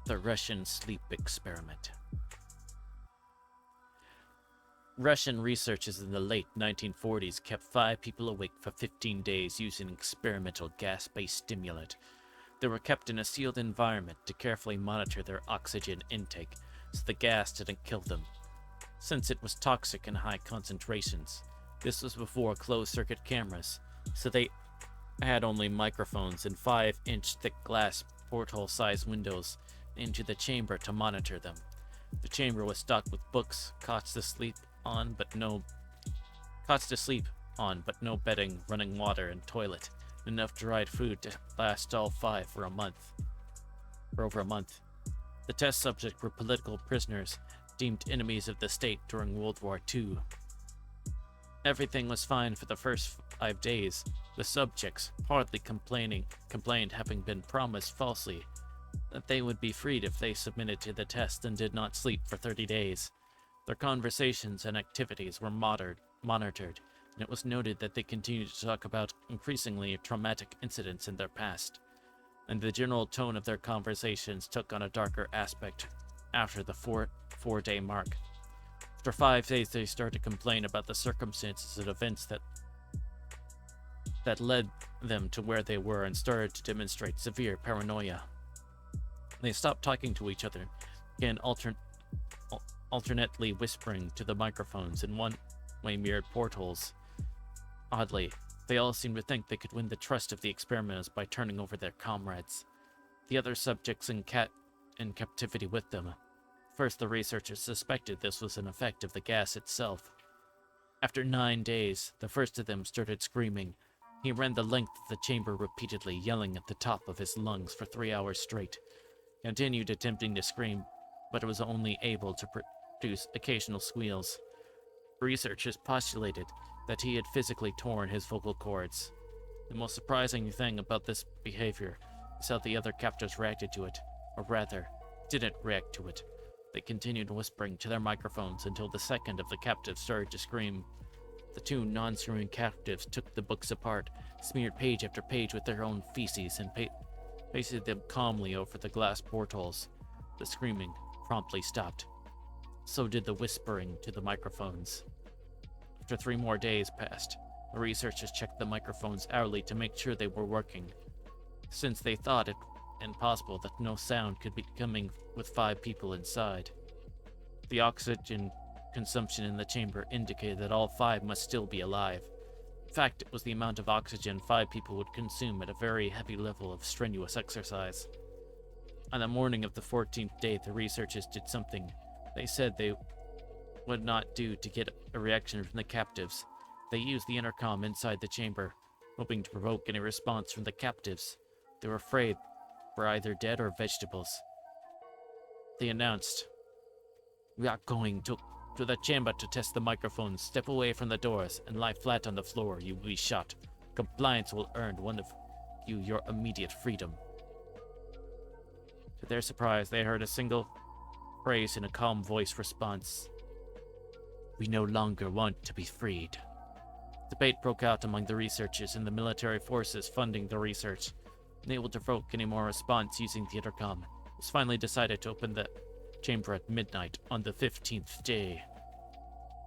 The Russian Sleep Experiment. Russian researchers in the late 1940s kept 5 people awake for 15 days using experimental gas-based stimulant. They were kept in a sealed environment to carefully monitor their oxygen intake so the gas didn't kill them, since it was toxic in high concentrations. This was before closed-circuit cameras, so they had only microphones and 5-inch thick glass porthole-sized windows into the chamber to monitor them. The chamber was stocked with books, cots to sleep on, but no bedding, running water, and toilet. Enough dried food to last all 5 for over a month. The test subjects were political prisoners, deemed enemies of the state during World War II. Everything was fine for the first 5 days. The subjects hardly complained having been promised falsely that they would be freed if they submitted to the test and did not sleep for 30 days. Their conversations and activities were monitored, and it was noted that they continued to talk about increasingly traumatic incidents in their past, and the general tone of their conversations took on a darker aspect after the 4-day mark. After 5 days, they started to complain about the circumstances and events that led them to where they were and started to demonstrate severe paranoia. They stopped talking to each other, began alternately whispering to the microphones in one-way mirrored portholes. Oddly, they all seemed to think they could win the trust of the experimenters by turning over their comrades, the other subjects in captivity with them. First, the researchers suspected this was an effect of the gas itself. After 9 days, the first of them started screaming. He ran the length of the chamber repeatedly, yelling at the top of his lungs for 3 hours straight. He continued attempting to scream, but was only able to produce occasional squeals. Researchers postulated that he had physically torn his vocal cords. The most surprising thing about this behavior is how the other captives reacted to it, or rather, didn't react to it. They continued whispering to their microphones until the second of the captives started to scream. The 2 non-screaming captives took the books apart, smeared page after page with their own feces, and pasted them calmly over the glass portholes. The screaming promptly stopped. So did the whispering to the microphones. After 3 more days passed, the researchers checked the microphones hourly to make sure they were working, since they thought it impossible that no sound could be coming with 5 people inside. The oxygen consumption in the chamber indicated that all 5 must still be alive. In fact, it was the amount of oxygen 5 people would consume at a very heavy level of strenuous exercise. On the morning of the 14th day, the researchers did something they said they would not do to get a reaction from the captives. They used the intercom inside the chamber, hoping to provoke any response from the captives. They were afraid were either dead or vegetables. They announced, "We are going to the chamber to test the microphones. Step away from the doors and lie flat on the floor. You will be shot. Compliance will earn one of you your immediate freedom." To their surprise, they heard a single phrase in a calm voice response. "We no longer want to be freed." Debate broke out among the researchers and the military forces funding the research. Unable to provoke any more response using the intercom, it was finally decided to open the chamber at midnight on the 15th day.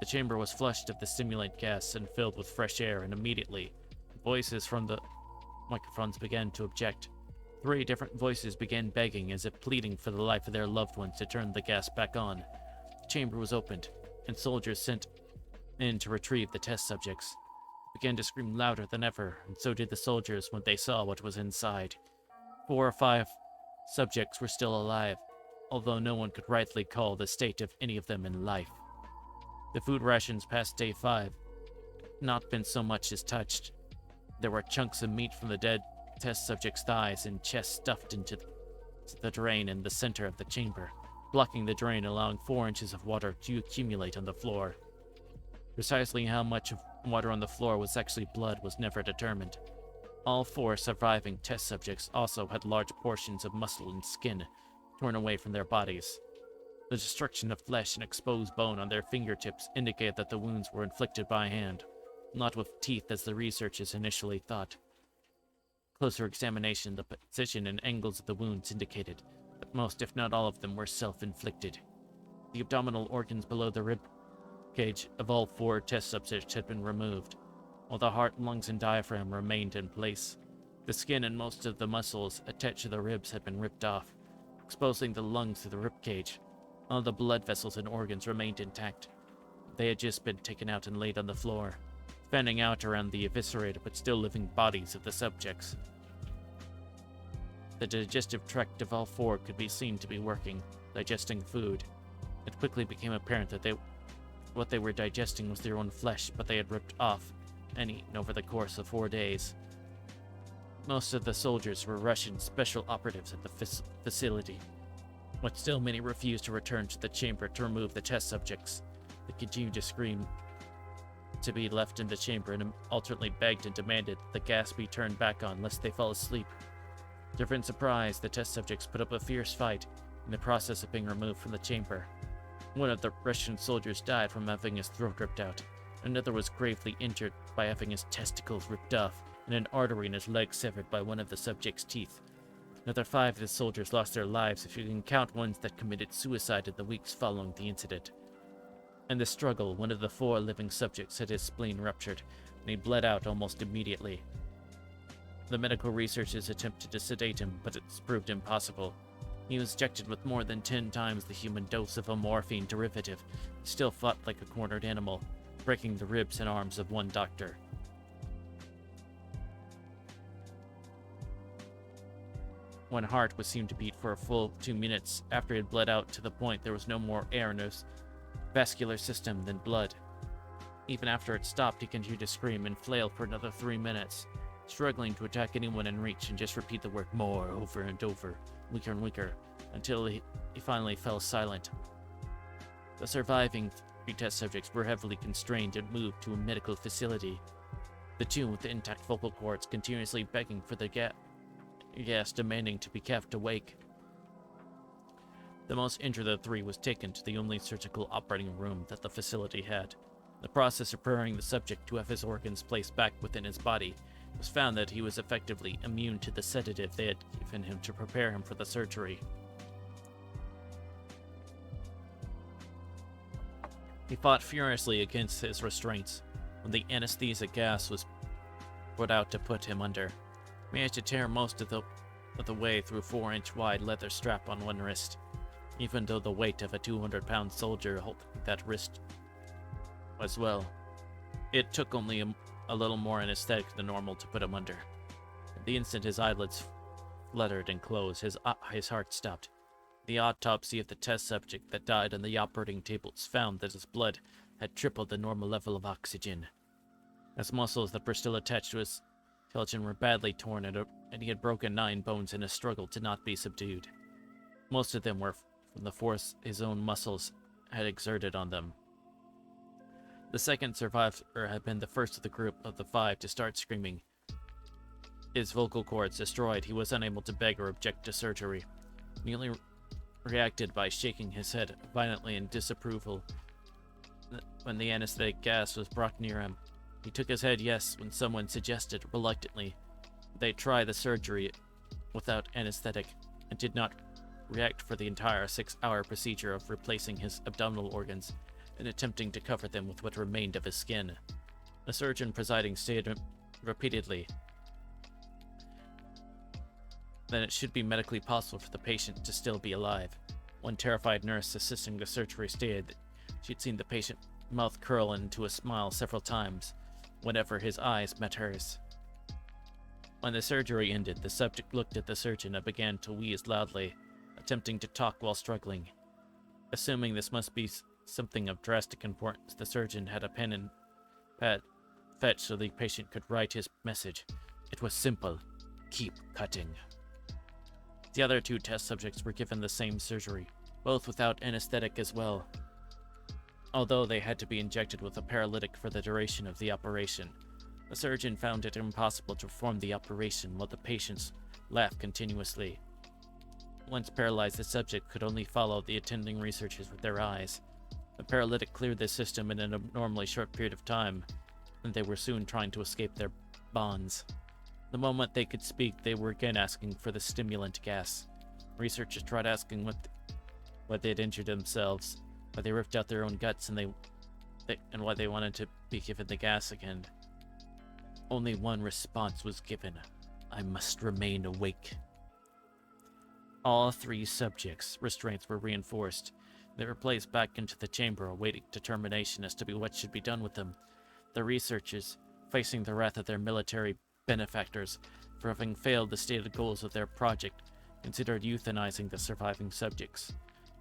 The chamber was flushed of the stimulant gas and filled with fresh air, and immediately, voices from the microphones began to object. 3 different voices began begging, as if pleading for the life of their loved ones, to turn the gas back on. The chamber was opened, and soldiers sent in to retrieve the test subjects began to scream louder than ever, and so did the soldiers when they saw what was inside. 4 or 5 subjects were still alive, although no one could rightly call the state of any of them in life. The food rations past day 5 had not been so much as touched. There were chunks of meat from the dead test subjects' thighs and chests stuffed into the drain in the center of the chamber, blocking the drain, allowing 4 inches of water to accumulate on the floor. Precisely how much of water on the floor was actually blood was never determined. All 4 surviving test subjects also had large portions of muscle and skin torn away from their bodies. The destruction of flesh and exposed bone on their fingertips indicated that the wounds were inflicted by hand, not with teeth as the researchers initially thought. Closer examination of the position and angles of the wounds indicated that Most, if not all of them, were self-inflicted. The abdominal organs below the rib cage of all 4 test subjects had been removed, while the heart, lungs, and diaphragm remained in place. The skin and most of the muscles attached to the ribs had been ripped off, exposing the lungs to the rib cage. All the blood vessels and organs remained intact. They had just been taken out and laid on the floor, fanning out around the eviscerated but still living bodies of the subjects. The digestive tract of all 4 could be seen to be working, digesting food. It quickly became apparent that what they were digesting was their own flesh, but they had ripped off and eaten over the course of 4 days. Most of the soldiers were Russian special operatives at the facility, but still many refused to return to the chamber to remove the test subjects. They continued to scream to be left in the chamber and alternately begged and demanded the gas be turned back on lest they fall asleep. To their surprise, the test subjects put up a fierce fight in the process of being removed from the chamber. One of the Russian soldiers died from having his throat ripped out. Another was gravely injured by having his testicles ripped off and an artery in his leg severed by one of the subject's teeth. Another 5 of the soldiers lost their lives if you can count ones that committed suicide in the weeks following the incident. In the struggle, one of the 4 living subjects had his spleen ruptured, and he bled out almost immediately. The medical researchers attempted to sedate him, but it's proved impossible. He was injected with more than 10 times the human dose of a morphine derivative, and still fought like a cornered animal, breaking the ribs and arms of one doctor. One heart was seen to beat for a full 2 minutes after it had bled out to the point there was no more air in his vascular system than blood. Even after it stopped, he continued to scream and flail for another 3 minutes, struggling to attack anyone in reach and just repeat the word more over and over, weaker and weaker, until he finally fell silent. The surviving 3 test subjects were heavily constrained and moved to a medical facility. The 2 with the intact vocal cords continuously begging for the gas, demanding to be kept awake. The most injured of the 3 was taken to the only surgical operating room that the facility had. In the process of preparing the subject to have his organs placed back within his body, it was found that he was effectively immune to the sedative they had given him to prepare him for the surgery. He fought furiously against his restraints when the anesthesia gas was put out to put him under. He managed to tear most of the way through a 4-inch wide leather strap on one wrist, even though the weight of a 200-pound soldier holding that wrist as well. It took only a little more anesthetic than normal to put him under. The instant his eyelids fluttered and closed, his heart stopped. The autopsy of the test subject that died on the operating tables found that his blood had tripled the normal level of oxygen. His muscles that were still attached to his skeleton were badly torn, and he had broken 9 bones in a struggle to not be subdued. Most of them were from the force his own muscles had exerted on them. The second survivor had been the first of the group of the 5 to start screaming. His vocal cords destroyed, he was unable to beg or object to surgery. He only reacted by shaking his head violently in disapproval when the anesthetic gas was brought near him. He took his head yes when someone suggested, reluctantly, they try the surgery without anesthetic, and did not react for the entire 6-hour procedure of replacing his abdominal organs and attempting to cover them with what remained of his skin. The surgeon presiding stated repeatedly that it should be medically possible for the patient to still be alive. One terrified nurse assisting the surgery stated that she'd seen the patient's mouth curl into a smile several times whenever his eyes met hers. When the surgery ended, the subject looked at the surgeon and began to wheeze loudly, attempting to talk while struggling. Assuming this must be something of drastic importance, the surgeon had a pen and pad fetched so the patient could write his message. It was simple: keep cutting. The other 2 test subjects were given the same surgery, both without anesthetic as well, although they had to be injected with a paralytic for the duration of the operation. The surgeon found it impossible to perform the operation while the patients laughed continuously. Once paralyzed, the subject could only follow the attending researchers with their eyes. The paralytic cleared the system in an abnormally short period of time, and they were soon trying to escape their bonds. The moment they could speak, they were again asking for the stimulant gas. Researchers tried asking what they had injured themselves, why they ripped out their own guts, and why they wanted to be given the gas again. Only one response was given: I must remain awake. All 3 subjects' restraints were reinforced. They were placed back into the chamber, awaiting determination as to what should be done with them. The researchers, facing the wrath of their military benefactors for having failed the stated goals of their project, considered euthanizing the surviving subjects.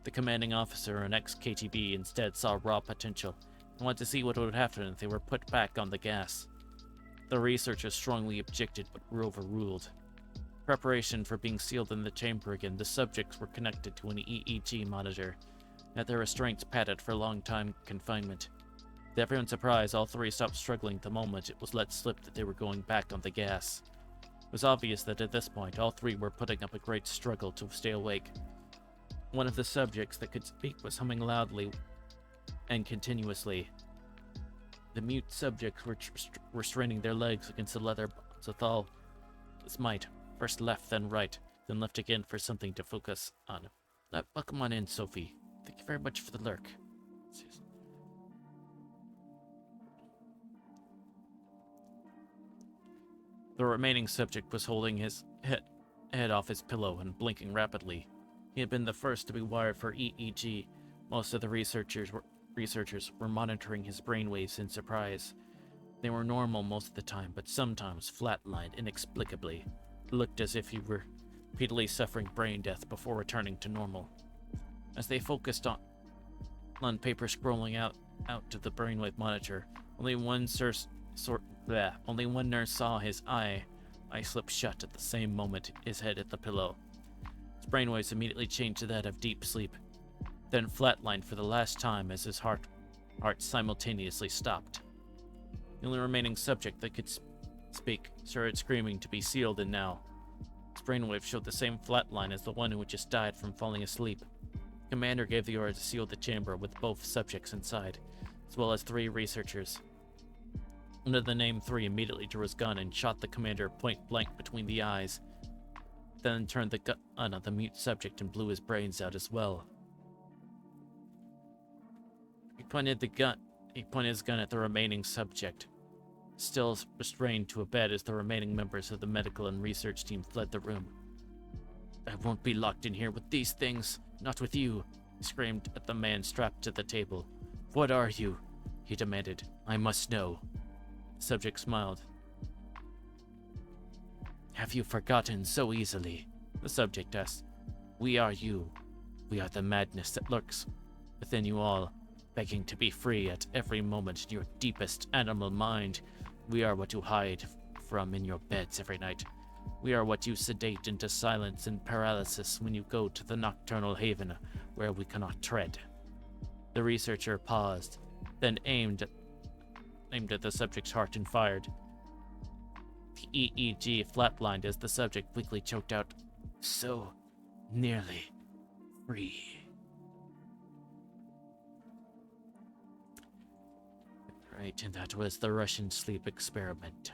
The commanding officer, an ex-KGB, instead saw raw potential and wanted to see what would happen if they were put back on the gas. The researchers strongly objected but were overruled. Preparation for being sealed in the chamber again, the subjects were connected to an EEG monitor, and had their restraints padded for long-time confinement. To everyone's surprise, all 3 stopped struggling the moment it was let slip that they were going back on the gas. It was obvious that at this point, all 3 were putting up a great struggle to stay awake. One of the subjects that could speak was humming loudly and continuously. The mute subjects were restraining their legs against the leather bonds with all his might, first left, then right, then left again for something to focus on. Welcome on in, Sophie. Thank you very much for the lurk. The remaining subject was holding his head off his pillow and blinking rapidly. He had been the first to be wired for EEG. Most of the researchers were monitoring his brainwaves in surprise. They were normal most of the time, but sometimes flatlined inexplicably. It looked as if he were repeatedly suffering brain death before returning to normal. As they focused on paper scrolling out to the brainwave monitor, only one nurse saw his eye slip shut at the same moment his head hit the pillow. His brainwaves immediately changed to that of deep sleep, then flatlined for the last time as his heart simultaneously stopped. The only remaining subject that could speak started screaming to be sealed, and now his brainwave showed the same flatline as the one who had just died from falling asleep. The commander gave the order to seal the chamber with both subjects inside, as well as 3 researchers. One of the named 3 immediately drew his gun and shot the commander point blank between the eyes, then turned the gun on the mute subject and blew his brains out as well. He pointed his gun at the remaining subject, still restrained to a bed as the remaining members of the medical and research team fled the room. I won't be locked in here with these things, not with you, he screamed at the man strapped to the table. What are you? He demanded. I must know. The subject smiled. Have you forgotten so easily? The subject asked. We are you. We are the madness that lurks within you all, begging to be free at every moment in your deepest animal mind. We are what you hide from in your beds every night. We are what you sedate into silence and paralysis when you go to the nocturnal haven where we cannot tread. The researcher paused, then aimed at the subject's heart and fired. The EEG flatlined as the subject weakly choked out, so nearly free. Right, and that was the Russian sleep experiment.